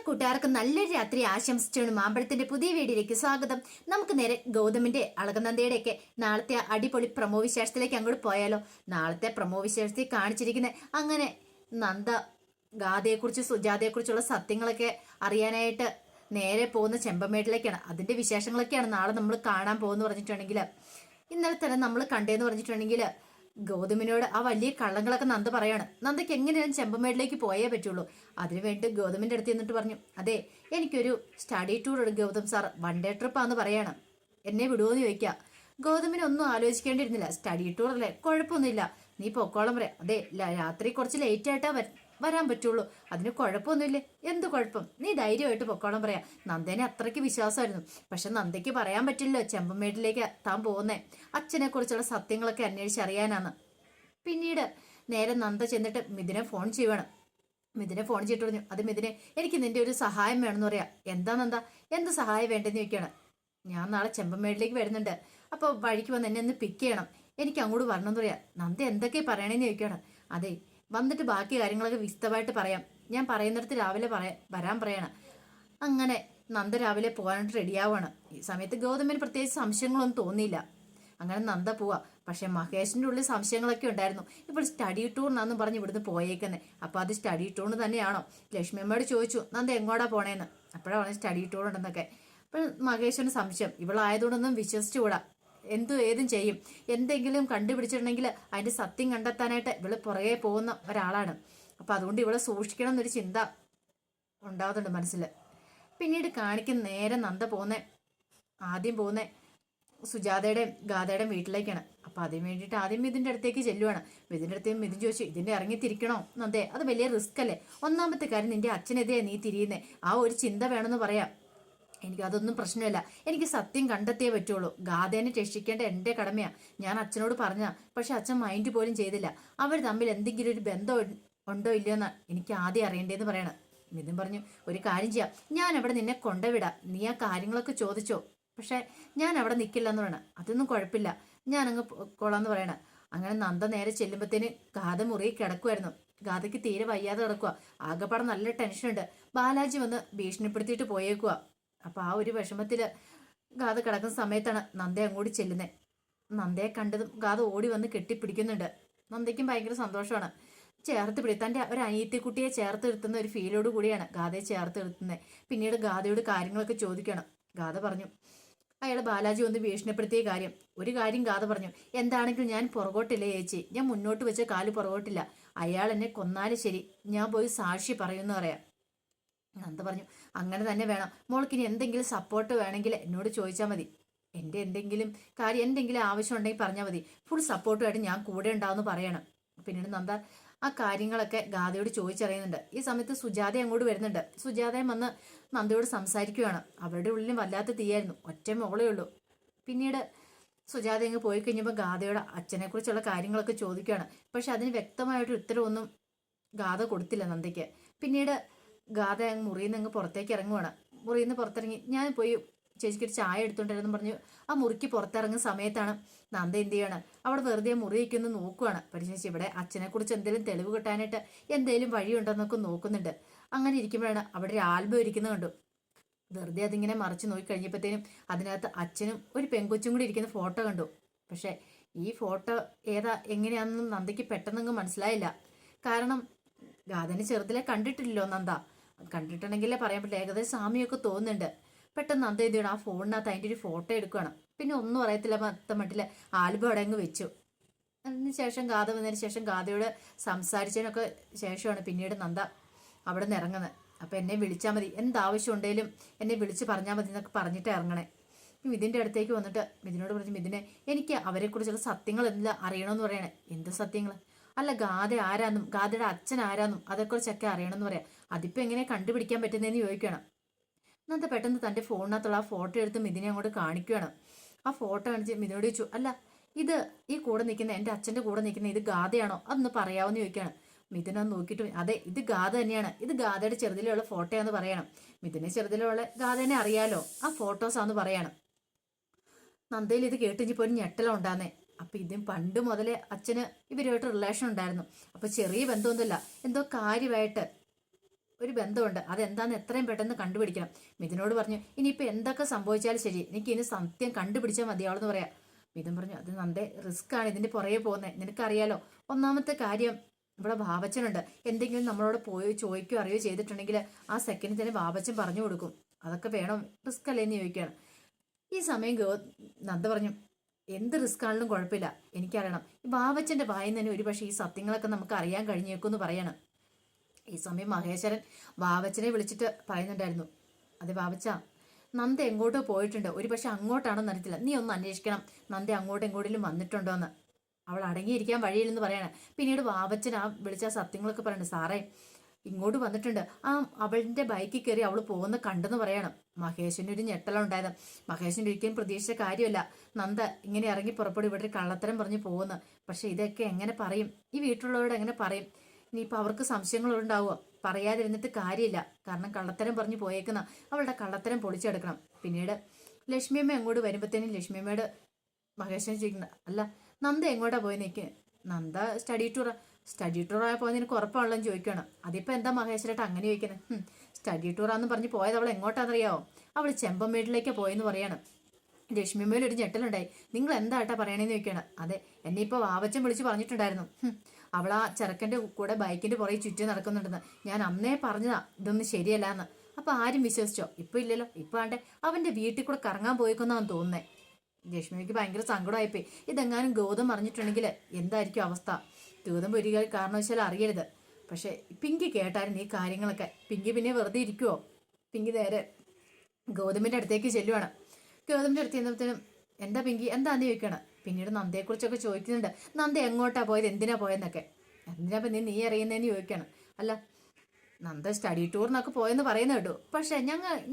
കൂട്ടുകാർക്ക് നല്ലൊരു രാത്രി ആശംസിച്ചാണ് മാമ്പഴത്തിന്റെ പുതിയ വീഡിയോയിലേക്ക് സ്വാഗതം. നമുക്ക് നേരെ ഗൗതമിന്റെ അളകനന്ദയുടെ ഒക്കെ നാളത്തെ അടിപൊളി പ്രമോ വിശേഷത്തിലേക്ക് അങ്ങോട്ട് പോയാലോ. നാളത്തെ പ്രമോ വിശേഷത്തിൽ കാണിച്ചിരിക്കുന്ന അങ്ങനെ നന്ദ ഗാഥയെക്കുറിച്ച് സുജാതയെക്കുറിച്ചുള്ള സത്യങ്ങളൊക്കെ അറിയാനായിട്ട് നേരെ പോകുന്ന ചെമ്പമേട്ടിലേക്കാണ്. അതിന്റെ വിശേഷങ്ങളൊക്കെയാണ് നാളെ നമ്മൾ കാണാൻ പോകുന്നു പറഞ്ഞിട്ടുണ്ടെങ്കിൽ, ഇന്നലെ തന്നെ നമ്മൾ കണ്ടേന്ന് പറഞ്ഞിട്ടുണ്ടെങ്കിൽ ഗൗതമിനോട് ആ വലിയ കള്ളങ്ങളൊക്കെ നന്ദ പറയാണ്. നന്ദയ്ക്ക് എങ്ങനെയാണ് ചെമ്പമേടിലേക്ക് പോയേ പറ്റുള്ളൂ. അതിനുവേണ്ടി ഗൗതമിന്റെ അടുത്ത് എന്നിട്ട് പറഞ്ഞു, അതെ എനിക്കൊരു സ്റ്റഡി ടൂർ എടുക്കും ഗൗതം സാർ, വൺ ഡേ ട്രിപ്പാന്ന് പറയാണ്, എന്നെ വിടുമോന്ന് ചോദിക്കുക. ഗൗതമിനൊന്നും ആലോചിക്കേണ്ടിയിരുന്നില്ല. സ്റ്റഡി ടൂർ അല്ലേ, കുഴപ്പമൊന്നുമില്ല, നീ പൊക്കോളം പറയാം. അതെ രാത്രി കുറച്ച് ലേറ്റ് ആയിട്ടാ വരാൻ പറ്റുള്ളൂ, അതിന് കുഴപ്പമൊന്നുമില്ലേ. എന്ത് കുഴപ്പം, നീ ധൈര്യമായിട്ട് പൊക്കോളം പറയാം. നന്ദേനെ അത്രയ്ക്ക് വിശ്വാസമായിരുന്നു. പക്ഷെ നന്ദയ്ക്ക് പറയാൻ പറ്റില്ലല്ലോ ചെമ്പമേട്ടിലേക്ക് താൻ പോകുന്നേ അച്ഛനെ കുറിച്ചുള്ള സത്യങ്ങളൊക്കെ അന്വേഷിച്ചറിയാനാണ്. പിന്നീട് നേരെ നന്ദ ചെന്നിട്ട് മിഥുനെ ഫോൺ ചെയ്യുവാണ്. മിഥുനെ ഫോൺ ചെയ്തിട്ട് പറഞ്ഞു, അത് മിഥുനെ എനിക്ക് നിന്റെ ഒരു സഹായം വേണമെന്ന് പറയാം. എന്താ നന്ദ, എന്ത് സഹായം വേണ്ടെന്ന് ചോദിക്കുകയാണ്. ഞാൻ നാളെ ചെമ്പമേടിലേക്ക് വരുന്നുണ്ട്, അപ്പോൾ വഴിക്ക് വന്ന് എന്നെ ഒന്ന് പിക്ക് ചെയ്യണം, എനിക്ക് അങ്ങോട്ട് വരണമെന്ന് പറയാം. നന്ദ എന്തൊക്കെയാ പറയണേന്ന് ചോദിക്കുകയാണ്. അതെ വന്നിട്ട് ബാക്കി കാര്യങ്ങളൊക്കെ വിശദമായിട്ട് പറയാം, ഞാൻ പറയുന്നിടത്ത് രാവിലെ വരാൻ പറയണം. അങ്ങനെ നന്ദ രാവിലെ പോകാനായിട്ട് റെഡിയാവുകയാണ്. ഈ സമയത്ത് ഗൗതമിന് പ്രത്യേകിച്ച് സംശയങ്ങളൊന്നും തോന്നിയില്ല. അങ്ങനെ നന്ദ പോവാ. പക്ഷെ മഹേഷിന്റെ ഉള്ളിൽ സംശയങ്ങളൊക്കെ ഉണ്ടായിരുന്നു. ഇപ്പോൾ സ്റ്റഡി ടൂറിനാന്നും പറഞ്ഞ് ഇവിടുന്ന് പോയേക്കുന്നത്. അപ്പൊ അത് സ്റ്റഡി ടൂറിന് തന്നെയാണോ? ലക്ഷ്മി അമ്മയോട് ചോദിച്ചു നന്ദ എങ്ങോട്ടാ പോണേന്ന്. അപ്പോഴാണ് പറഞ്ഞത് സ്റ്റഡി ടൂർ ഉണ്ടെന്നൊക്കെ. അപ്പോൾ മഹേഷിന് സംശയം, ഇവളായതുകൊണ്ടൊന്നും വിശ്വസിച്ചുകൂടാ, ഏതും ചെയ്യും. എന്തെങ്കിലും കണ്ടുപിടിച്ചിട്ടുണ്ടെങ്കിൽ അതിന്റെ സത്യം കണ്ടെത്താനായിട്ട് ഇവള് പുറകെ പോകുന്ന ഒരാളാണ്. അപ്പൊ അതുകൊണ്ട് ഇവളെ സൂക്ഷിക്കണം എന്നൊരു ചിന്ത ഉണ്ടാവുന്നുണ്ട് മനസ്സിൽ. പിന്നീട് കാണിക്കുന്ന നേരെ നന്ദ ആദ്യം പോകുന്ന സുജാതയുടെയും ഗാഥയുടെയും വീട്ടിലേക്കാണ്. അപ്പൊ അതിന് വേണ്ടിയിട്ട് ആദ്യം ഇതിന്റെ അടുത്തേക്ക് ചെല്ലുവാണ്. ഇതിന്റെ അടുത്ത് മിഥുൻ ചോദിച്ചു, ഇതിന്റെ ഇറങ്ങി തിരിക്കണോ നന്ദേ, അത് വലിയ റിസ്ക് അല്ലേ. ഒന്നാമത്തെ കാര്യം നിന്റെ അച്ഛനെതിരെ നീ തിരിയുന്നേ, ആ ഒരു ചിന്ത വേണമെന്ന് പറയാം. എനിക്കതൊന്നും പ്രശ്നമില്ല, എനിക്ക് സത്യം കണ്ടെത്തിയേ പറ്റുള്ളൂ. ഗാഥേനെ രക്ഷിക്കേണ്ട എൻ്റെ കടമയാണ്. ഞാൻ അച്ഛനോട് പറഞ്ഞ, പക്ഷെ അച്ഛൻ മൈൻഡ് പോലും ചെയ്തില്ല. അവർ തമ്മിൽ എന്തെങ്കിലും ഒരു ബന്ധം ഉണ്ടോ ഇല്ലയോ എന്നാ എനിക്ക് ആദ്യം അറിയേണ്ടതെന്ന് പറയണം. മിഥുൻ പറഞ്ഞു, ഒരു കാര്യം ചെയ്യാം, ഞാൻ അവിടെ നിന്നെ കൊണ്ടുവിടാം, നീ ആ കാര്യങ്ങളൊക്കെ ചോദിച്ചോ, പക്ഷെ ഞാൻ അവിടെ നിൽക്കില്ല എന്ന് പറയണം. അതൊന്നും കുഴപ്പമില്ല, ഞാനങ്ങ് കൊള്ളാന്ന് പറയണം. അങ്ങനെ നന്ദ നേരെ ചെല്ലുമ്പോഴത്തേന് ഗാഥ മുറി കിടക്കുമായിരുന്നു. ഗാഥയ്ക്ക് തീരെ വയ്യാതെ കിടക്കുക. ആകെപ്പാടെ നല്ല ടെൻഷനുണ്ട്. ബാലാജി വന്ന് ഭീഷണിപ്പെടുത്തിയിട്ട് പോയേക്കുക. അപ്പൊ ആ ഒരു വിഷമത്തില് ഗാഥ കിടക്കുന്ന സമയത്താണ് നന്ദ അങ്ങോട്ട് ചെല്ലുന്നത്. നന്ദയെ കണ്ടതും ഗാഥ ഓടി വന്ന് കെട്ടിപ്പിടിക്കുന്നുണ്ട്. നന്ദയ്ക്കും ഭയങ്കര സന്തോഷമാണ്. ചേർത്ത് പിടി, തൻ്റെ ഒരു അനിയത്തിക്കുട്ടിയെ ചേർത്ത് നിർത്തുന്ന ഒരു ഫീലോട് കൂടിയാണ് ഗാഥയെ ചേർത്ത് നിർത്തുന്നത്. പിന്നീട് ഗാഥയോട് കാര്യങ്ങളൊക്കെ ചോദിക്കണം. ഗാഥ പറഞ്ഞു, അയാൾ ബാലാജി ഒന്ന് ഭീഷണിപ്പെടുത്തിയ കാര്യം. ഒരു കാര്യം ഗാഥ പറഞ്ഞു, എന്താണെങ്കിലും ഞാൻ പുറകോട്ടില്ല ചേച്ചി, ഞാൻ മുന്നോട്ട് വെച്ച കാല് പുറകോട്ടില്ല. അയാൾ എന്നെ കൊന്നാലും ശരി, ഞാൻ പോയി സാക്ഷി പറയുമെന്ന് പറയാം. നന്ദ പറഞ്ഞു, അങ്ങനെ തന്നെ വേണം മോൾക്ക്. ഇനി എന്തെങ്കിലും സപ്പോർട്ട് വേണമെങ്കിൽ എന്നോട് ചോദിച്ചാൽ മതി. എൻ്റെ എന്തെങ്കിലും ആവശ്യം ഉണ്ടെങ്കിൽ പറഞ്ഞാൽ മതി. ഫുൾ സപ്പോർട്ടുമായിട്ട് ഞാൻ കൂടെ ഉണ്ടാവുമെന്ന് പറയണം. പിന്നീട് നന്ദ ആ കാര്യങ്ങളൊക്കെ ഗാഥയോട് ചോദിച്ചറിയുന്നുണ്ട്. ഈ സമയത്ത് സുജാത അങ്ങോട്ട് വരുന്നുണ്ട്. സുജാതയും വന്ന് നന്ദയോട് സംസാരിക്കുകയാണ്. അവരുടെ ഉള്ളിലും വല്ലാത്ത തീയായിരുന്നു. ഒറ്റ മോളേ ഉള്ളൂ. പിന്നീട് സുജാത അങ്ങ് പോയി കഴിഞ്ഞപ്പോൾ ഗാഥയോട് അച്ഛനെ കുറിച്ചുള്ള കാര്യങ്ങളൊക്കെ ചോദിക്കുകയാണ്. പക്ഷെ അതിന് വ്യക്തമായിട്ടൊരു ഉത്തരവൊന്നും ഗാഥ കൊടുത്തില്ല നന്ദയ്ക്ക്. പിന്നീട് ഗാഥ അങ്ങ് മുറിയിൽ നിന്ന് അങ്ങ് പുറത്തേക്ക് ഇറങ്ങുവാണ്. മുറിയിൽ നിന്ന് പുറത്തിറങ്ങി ഞാൻ പോയി ചേച്ചിക്ക് ഒരു ചായ എടുത്തോണ്ടിരുന്നു പറഞ്ഞു ആ മുറിക്ക് പുറത്തിറങ്ങുന്ന സമയത്താണ് നന്ദ എന്ത് ചെയ്യാണ്, അവിടെ വെറുതെ മുറിയൊക്കെ ഒന്ന് നോക്കുവാണ്. പക്ഷേ ഇവിടെ അച്ഛനെ കുറിച്ച് എന്തെങ്കിലും തെളിവ് കിട്ടാനായിട്ട് എന്തെങ്കിലും വഴിയുണ്ടോന്നൊക്കെ നോക്കുന്നുണ്ട്. അങ്ങനെ ഇരിക്കുമ്പോഴാണ് അവിടെ ഒരു ആൽബം ഇരിക്കുന്നത് കണ്ടു. വെറുതെ അതിങ്ങനെ മറിച്ച് നോക്കി കഴിഞ്ഞപ്പോഴത്തേനും അതിനകത്ത് അച്ഛനും ഒരു പെൺകൊച്ചും കൂടി ഇരിക്കുന്ന ഫോട്ടോ കണ്ടു. പക്ഷെ ഈ ഫോട്ടോ എങ്ങനെയാണെന്നും നന്ദയ്ക്ക് പെട്ടെന്നൊന്നും മനസ്സിലായില്ല. കാരണം ഗാഥനെ ചെറുതിലെ കണ്ടിട്ടില്ലല്ലോ നന്ദ. കണ്ടിട്ടുണ്ടെങ്കിലേ പറയാൻ പറ്റില്ല, ഏകദേശം സാമ്യമൊക്കെ തോന്നുന്നുണ്ട്. പെട്ടെന്ന് നന്ദ എന്ത് ചെയ്യണം, ആ ഫോണിനകത്ത് അതിൻ്റെ ഒരു ഫോട്ടോ എടുക്കുകയാണ്. പിന്നെ ഒന്നും അറിയത്തില്ല മട്ടില് ആൽബം അവിടെ അങ്ങ് വെച്ചു. അതിന് ശേഷം ഗാഥ വന്നതിന് ശേഷം ഗാഥയോട് സംസാരിച്ചതിനൊക്കെ ശേഷമാണ് പിന്നീട് നന്ദ അവിടെ നിന്ന് ഇറങ്ങുന്നത്. അപ്പം എന്നെ വിളിച്ചാൽ മതി, എന്താവശ്യം ഉണ്ടെങ്കിലും എന്നെ വിളിച്ച് പറഞ്ഞാൽ മതി എന്നൊക്കെ പറഞ്ഞിട്ട് ഇറങ്ങണേ. മിഥുൻ്റെ അടുത്തേക്ക് വന്നിട്ട് മിഥുനോട് പറഞ്ഞു, മിഥുനെ എനിക്ക് അവരെക്കുറിച്ചുള്ള സത്യങ്ങൾ എല്ലാം അറിയണമെന്ന് പറയണേ. എന്ത് സത്യങ്ങൾ? അല്ല ഗാഥ ആരാന്നും ഗാഥയുടെ അച്ഛൻ ആരാന്നും അതേക്കുറിച്ചൊക്കെ അറിയണമെന്ന് പറയാം. അതിപ്പോൾ എങ്ങനെ കണ്ടുപിടിക്കാൻ പറ്റുന്നതെന്ന് ചോദിക്കണം. നന്ദ പെട്ടെന്ന് തൻ്റെ ഫോണിനകത്തുള്ള ആ ഫോട്ടോ എടുത്ത് മിഥുനെ അങ്ങോട്ട് കാണിക്കുകയാണ്. ആ ഫോട്ടോ കാണിച്ച് മിഥുനോട് ചോദിച്ചു, അല്ല ഇത് ഈ കൂടെ നിൽക്കുന്ന എൻ്റെ അച്ഛൻ്റെ കൂടെ നിൽക്കുന്ന ഇത് ഗാഥയാണോ, അതൊന്ന് പറയാമെന്ന് ചോദിക്കുകയാണ്. മിഥുന നോക്കിയിട്ട് അതെ ഇത് ഗാഥ തന്നെയാണ്, ഇത് ഗാഥയുടെ ചെറുതിലുള്ള ഫോട്ടോയാന്ന് പറയണം. മിഥുനെ ചെറുതിലുള്ള ഗാഥേനെ അറിയാലോ, ആ ഫോട്ടോസാന്ന് പറയണം. നന്ദയിൽ ഇത് കേട്ടിഞ്ഞിപ്പോൾ ഒരു ഞെട്ടലുണ്ടാന്നേ. അപ്പൊ ഇതും പണ്ട് മുതലേ അച്ഛന് ഇവരുമായിട്ട് റിലേഷൻ ഉണ്ടായിരുന്നു. അപ്പൊ ചെറിയ ബന്ധമൊന്നുമില്ല, എന്തോ കാര്യമായിട്ട് ഒരു ബന്ധമുണ്ട്, അതെന്താന്ന് എത്രയും പെട്ടെന്ന് കണ്ടുപിടിക്കണം. മിഥുനോട് പറഞ്ഞു ഇനിയിപ്പോൾ എന്തൊക്കെ സംഭവിച്ചാലും ശരി എനിക്ക് ഇനി സത്യം കണ്ടുപിടിച്ചാൽ മതിയാവെന്ന് പറയാം. മിഥുൻ പറഞ്ഞു അത് നന്നേ റിസ്ക് ആണ് ഇതിന്റെ പുറകെ പോകുന്നത്, നിനക്കറിയാലോ. ഒന്നാമത്തെ കാര്യം ഇവിടെ വാവച്ചനുണ്ട്, എന്തെങ്കിലും നമ്മളോട് പോയി ചോദിക്കുകയോ അറിയോ ചെയ്തിട്ടുണ്ടെങ്കിൽ ആ സെക്കൻഡിൽ തന്നെ വാവച്ചൻ പറഞ്ഞു കൊടുക്കും. അതൊക്കെ വേണം, റിസ്ക് അല്ലേന്ന് ചോദിക്കുകയാണ്. ഈ സമയം നന്ദ പറഞ്ഞു എന്ത് റിസ്ക് ആണെങ്കിലും കുഴപ്പമില്ല, എനിക്കറിയണം. ഈ വാവച്ചന്റെ വായിൽ തന്നെ ഒരു പക്ഷേ ഈ സത്യങ്ങളൊക്കെ നമുക്ക് അറിയാൻ കഴിഞ്ഞേക്കുമെന്ന് പറയണം. ഈ സമയം മഹേശ്വരൻ വാവച്ചനെ വിളിച്ചിട്ട് പറയുന്നുണ്ടായിരുന്നു, അതെ വാവച്ച, നന്ദ എങ്ങോട്ടോ പോയിട്ടുണ്ട്, ഒരു പക്ഷെ അങ്ങോട്ടാണോ എന്നറിയത്തില്ല, നീ ഒന്ന് അന്വേഷിക്കണം നന്ദ അങ്ങോട്ടും എങ്ങോട്ടെങ്കിലും വന്നിട്ടുണ്ടോ എന്ന്. അവൾ അടങ്ങിയിരിക്കാൻ വഴിയില്ലെന്ന് പറയാണ്. പിന്നീട് വാവച്ചൻ ആ വിളിച്ച സത്യങ്ങളൊക്കെ പറയുന്നുണ്ട്, സാറേ ഇങ്ങോട്ട് വന്നിട്ടുണ്ട്, അവളുടെ ബൈക്കിൽ കയറി അവൾ പോകുന്ന കണ്ടെന്ന് പറയണം. മഹേഷിന് ഒരു ഞെട്ടലുണ്ടായത്. മഹേഷിന് ഒരിക്കലും പ്രതീക്ഷിച്ച കാര്യമല്ല നന്ദ ഇങ്ങനെ ഇറങ്ങി പുറപ്പെടും ഇവിടെ ഒരു കള്ളത്തരം പറഞ്ഞ് പോകുന്നു. പക്ഷെ ഇതൊക്കെ എങ്ങനെ പറയും, ഈ വീട്ടിലുള്ളവരോട് എങ്ങനെ പറയും? ഇനിയിപ്പോൾ അവർക്ക് സംശയങ്ങളുണ്ടാവുക, പറയാതിരുന്നിട്ട് കാര്യമില്ല. കാരണം കള്ളത്തരം പറഞ്ഞ് പോയേക്കുന്ന അവളുടെ കള്ളത്തരം പൊളിച്ചെടുക്കണം. പിന്നീട് ലക്ഷ്മിയമ്മ അങ്ങോട്ട് വരുമ്പോഴത്തേനും ലക്ഷ്മിയമ്മയോട് മഹേഷിനെ ചോദിക്കുന്നത്, അല്ല നന്ദ എങ്ങോട്ടാ പോയി നിൽക്കുക? നന്ദ സ്റ്റഡി ടൂറായ പോയി നിനക്ക് ഉറപ്പാണല്ലോ എന്ന് ചോദിക്കുകയാണ്. അതിപ്പോൾ എന്താ മഹേശ്വരേട്ട അങ്ങനെ ചോദിക്കുന്നത്? സ്റ്റഡി ടൂറാന്ന് പറഞ്ഞ് പോയത് അവൾ എങ്ങോട്ടാണെന്നറിയാവോ? അവൾ ചെമ്പമേട്ടിലേക്ക് പോയെന്ന് പറയാണ്. ലക്ഷ്മിമേൽ ഒരു ഞെട്ടലുണ്ടായി. നിങ്ങൾ എന്താ ഏട്ടാ പറയണേന്ന് ചോദിക്കുകയാണ്. അതെ, എന്നെ ഇപ്പോൾ വാവച്ചൻ വിളിച്ച് പറഞ്ഞിട്ടുണ്ടായിരുന്നു, അവൾ ആ ചെറുക്കൻ്റെ കൂടെ ബൈക്കിൻ്റെ പുറകെ ചുറ്റി നടക്കുന്നുണ്ടെന്ന്. ഞാൻ അന്നേ പറഞ്ഞതാ ഇതൊന്നും ശരിയല്ല എന്ന്. അപ്പോൾ ആരും വിശ്വസിച്ചോ? ഇപ്പോൾ ഇല്ലല്ലോ. ഇപ്പോൾ ആണ്ടെ അവൻ്റെ വീട്ടിൽ കൂടെ കറങ്ങാൻ പോയിക്കൊന്നാണ് തോന്നുന്നേ. ലക്ഷ്മിക്ക് ഭയങ്കര സങ്കടമായിപ്പോയി. ഇതെങ്ങാനും ഗൗതം അറിഞ്ഞിട്ടുണ്ടെങ്കിൽ എന്തായിരിക്കും അവസ്ഥ? ഗൗതം ഒരു കാരണവശാലും അറിയരുത്. പക്ഷെ പിങ്കി കേട്ടായിരുന്നു ഈ കാര്യങ്ങളൊക്കെ. പിങ്കി പിന്നെ വെറുതെ ഇരിക്കുവോ? പിങ്കി നേരെ ഗൗതമിൻ്റെ അടുത്തേക്ക് ചെല്ലുവാണ്. ഗൗതമിൻ്റെ അടുത്ത് ചെന്നപ്പോഴത്തേനും എന്താ പിങ്കി എന്താന്ന് ചോദിക്കണം. പിന്നീട് നന്ദയെക്കുറിച്ചൊക്കെ ചോദിക്കുന്നുണ്ട്. നന്ദ എങ്ങോട്ടാ പോയത്, എന്തിനാ പോയെന്നൊക്കെ. എന്തിനാ പിന്നെ നീ അറിയുന്നതെന്ന് ചോദിക്കണം. അല്ല നന്ദ സ്റ്റഡി ടൂറിനൊക്കെ പോയെന്ന് പറയുന്ന കേട്ടു. പക്ഷെ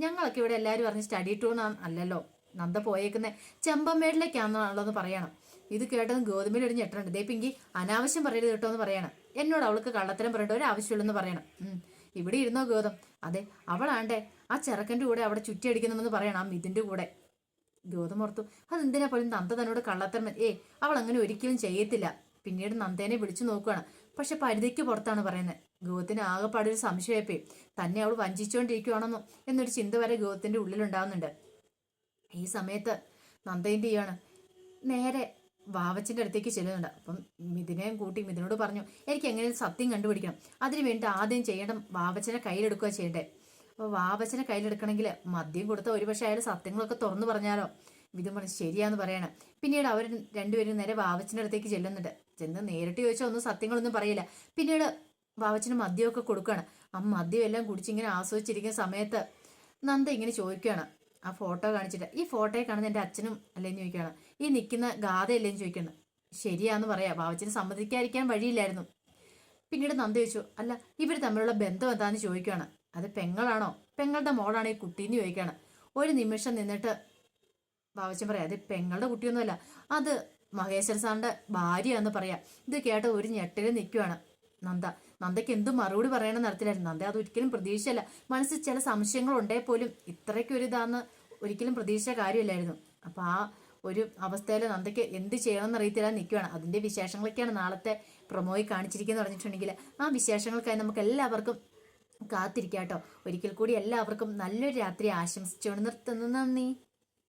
ഞങ്ങളൊക്കെ ഇവിടെ എല്ലാവരും പറഞ്ഞ് സ്റ്റഡി ടൂറിനാണ് അല്ലല്ലോ നന്ദ പോയേക്കുന്നത്, ചെമ്പമ്മേടിലേക്കാണെന്നുള്ളതെന്ന് പറയണം. ഇത് കേട്ടതും ഗോതമ്പിൽ ഒരു ഞെട്ടുണ്ട്. ദേ പിങ്കി അനാവശ്യം പറയരുത് കേട്ടോ എന്ന് പറയണം. എന്നോട് അവൾക്ക് കള്ളത്തരം പറയേണ്ട ഒരു ആവശ്യമുള്ളെന്ന് പറയണം. ഇവിടെ ഇരുന്നോ ഗൗതം? അതെ, അവളാണ്ടേ ആ ചെറുക്കൻ്റെ കൂടെ അവിടെ ചുറ്റിയടിക്കുന്നെന്ന് പറയണം, ആ മിഥുൻ്റെ കൂടെ. ഗൗതം ഓർത്തു, അതെന്തിനാ പോലും നന്ദ തന്നോട് കള്ളത്തരം അവൾ അങ്ങനെ ഒരിക്കലും ചെയ്യത്തില്ല. പിന്നീട് നന്ദേനെ വിളിച്ചു നോക്കുകയാണ്. പക്ഷെ പരിധിക്ക് പുറത്താണ് പറയുന്നത്. ഗൗതത്തിന് ആകെപ്പാടൊരു സംശയമായിപ്പോയി. തന്നെ അവൾ വഞ്ചിച്ചുകൊണ്ടിരിക്കുകയാണെന്നോ എന്നൊരു ചിന്ത വരെ ഗൗതത്തിൻ്റെ ഉള്ളിലുണ്ടാവുന്നുണ്ട്. ഈ സമയത്ത് നന്ദേൻ്റെ ചെയ്യാണ് നേരെ വാവച്ചിൻ്റെ അടുത്തേക്ക് ചെല്ലുന്നുണ്ട്. അപ്പം മിഥുനെയും കൂട്ടി മിഥുനോട് പറഞ്ഞു, എനിക്ക് എങ്ങനെയും സത്യം കണ്ടുപിടിക്കണം, അതിനു വേണ്ടി ആദ്യം ചെയ്യണം വാവച്ചനെ കയ്യിലെടുക്കുക ചെയ്യണ്ടേ. അപ്പോൾ വാവച്ചനെ കയ്യിലെടുക്കണമെങ്കിൽ മദ്യം കൊടുത്ത ഒരുപക്ഷെ അയാൾ സത്യങ്ങളൊക്കെ തുറന്നു പറഞ്ഞാലോ. മിഥുൻ പറഞ്ഞു ശരിയാന്ന് പറയണം. പിന്നീട് അവർ രണ്ടുപേരും നേരെ വാവച്ചിൻ്റെ അടുത്തേക്ക് ചെല്ലുന്നുണ്ട്. ചെന്ന് നേരിട്ട് ചോദിച്ചാൽ ഒന്നും സത്യങ്ങളൊന്നും പറയില്ല. പിന്നീട് വാവച്ചിന് മദ്യമൊക്കെ കൊടുക്കുകയാണ്. ആ മദ്യം എല്ലാം കുടിച്ചിങ്ങനെ ആസ്വദിച്ചിരിക്കുന്ന സമയത്ത് നന്ദ ഇങ്ങനെ ചോദിക്കുകയാണ്, ആ ഫോട്ടോ കാണിച്ചിട്ട്, ഈ ഫോട്ടോയെ കാണുന്ന എൻ്റെ അച്ഛനും അല്ലേന്ന് ചോദിക്കുകയാണ്. ഈ നിൽക്കുന്ന ഗാഥയല്ലേന്ന് ചോദിക്കണം. ശരിയാന്ന് പറയാം, വാവച്ചിന് സമ്മതിക്കാതിരിക്കാൻ വഴിയില്ലായിരുന്നു. പിന്നീട് നന്ദ ചോദിച്ചു, അല്ല ഇവർ തമ്മിലുള്ള ബന്ധം എന്താന്ന് ചോദിക്കുകയാണ്. അത് പെങ്ങളാണോ, പെങ്ങളുടെ മോളാണോ ഈ കുട്ടീന്ന് ചോദിക്കുകയാണ്. ഒരു നിമിഷം നിന്നിട്ട് വാവച്ചൻ പറയാം, അത് പെങ്ങളുടെ കുട്ടിയൊന്നുമല്ല, അത് മഹേശ്വര സാറിൻ്റെ ഭാര്യയാന്ന് പറയാം. ഇത് കേട്ട ഒരു ഞെട്ടിൽ നിൽക്കുകയാണ് നന്ദയ്ക്ക് എന്തും മറുപടി പറയണമെന്ന് നടത്തില്ലായിരുന്നു. നന്ദ അത് ഒരിക്കലും പ്രതീക്ഷിച്ചല്ല. മനസ്സിൽ ചില സംശയങ്ങൾ ഉണ്ടേ പോലും ഇത്രയ്ക്കൊരു ഇതാന്ന് ഒരിക്കലും പ്രതീക്ഷിച്ച കാര്യമില്ലായിരുന്നു. അപ്പോൾ ആ ഒരു അവസ്ഥയിൽ നന്ദയ്ക്ക് എന്ത് ചെയ്യണമെന്ന് അറിയത്തില്ല നിൽക്കുകയാണ്. അതിൻ്റെ വിശേഷങ്ങളൊക്കെയാണ് നാളത്തെ പ്രൊമോയിൽ കാണിച്ചിരിക്കുന്നത് പറഞ്ഞിട്ടുണ്ടെങ്കിൽ ആ വിശേഷങ്ങൾക്കായി നമുക്ക് എല്ലാവർക്കും കാത്തിരിക്കാം കേട്ടോ. ഒരിക്കൽ കൂടി എല്ലാവർക്കും നല്ലൊരു രാത്രി ആശംസിച്ചുകൊണ്ട് നിർത്തുന്നു. നന്ദി.